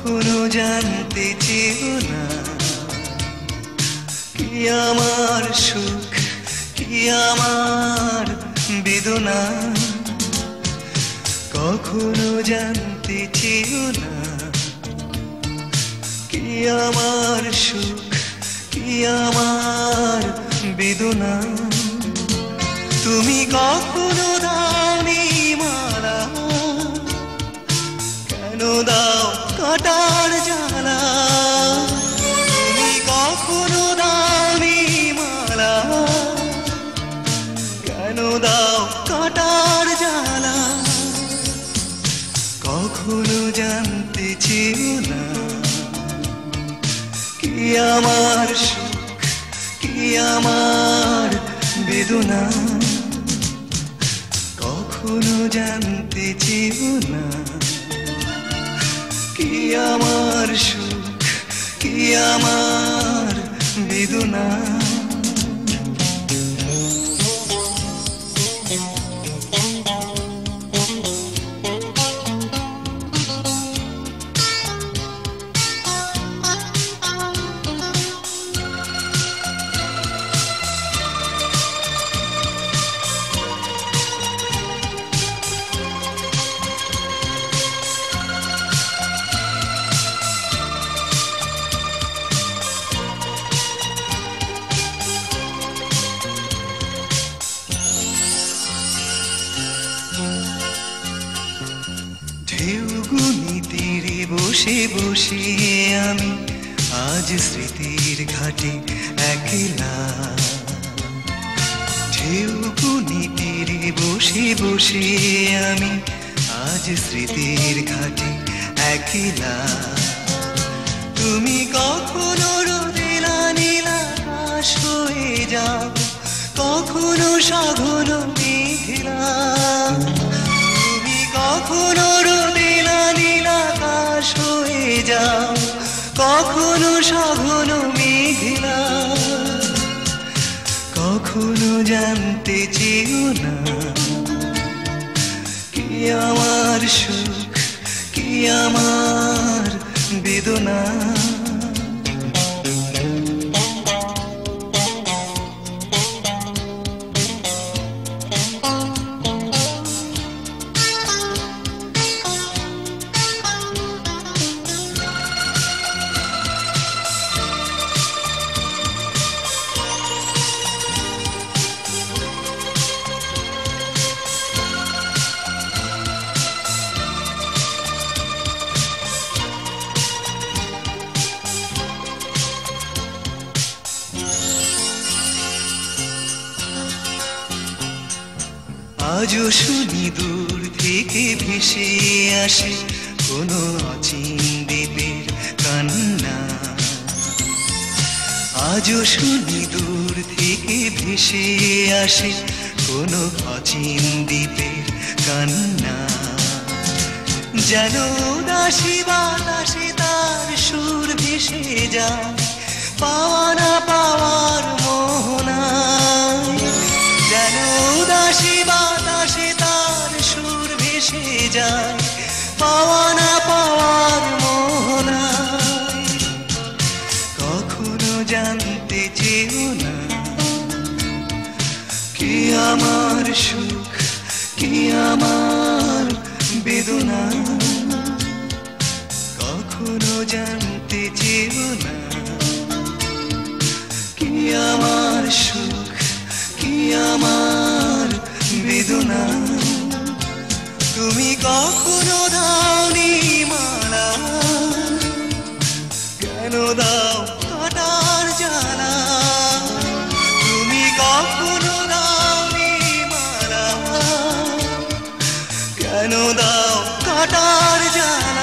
কখনো জানতে চেও না কি আমার সুখ কি আমার বেদনা। কখনো জানতে চেও না কি আমার সুখ কি আমার বেদনা। তুমি কখনো দাওনি মালা, কেন দাও কাটার জ্বালা। তুমি কখনো দাওনি মালা, কেন দাও কাটার জ্বালা। কখনো জানতে চেও না কি আমার সুখ কি আমার বেদনা। কখনো জানতে চেও না কি আমার সুখ কি আমার বেদনা। ঢেউগুনি তীরে বসে বসে আমি আজ স্মৃতির ঘাটে একলা। ঢেউগুনি তীরে বসে বসে আমি আজ স্মৃতির ঘাটে একলা। তুমি কখনো রোদেলা নীলা আকাশ হয়ে যাও, কখনো সাগর মেঘলা। তুমি কখনো রোদেলা নীলা আকাশ হয়ে যাও, কখনো সাগর মেঘলা। কখনো জানতে চেও না কি আমার সুখ কি আমার বেদনা। আজও শুনি দূর থেকে ভেসে আসে কোনো অচিন দ্বীপের কান্না। আজও শুনি দূর থেকে ভেসে আসে কোনো অচিন দ্বীপের কান্না। যেন উদাসী বাতাসে তার সুর ভেসে যায়, পাওয়া না পাওয়ার মোহনায়। যেন উদাসী বাতাসে তার সুর ভেসে যায়, পাওয়া না পাওয়ার মোহনায়। কখনো জানতে চেও না কি আমার সুখ কি আমার বেদনা। কখনো জানতে চেও না কি আমার সুখ কি আমার বেদনা। তুমি কখনো দাওনি মালা, কেন দাও কাটার জ্বালা। তুমি কখনো দাওনি মালা, কেন দাও কাটার জ্বালা।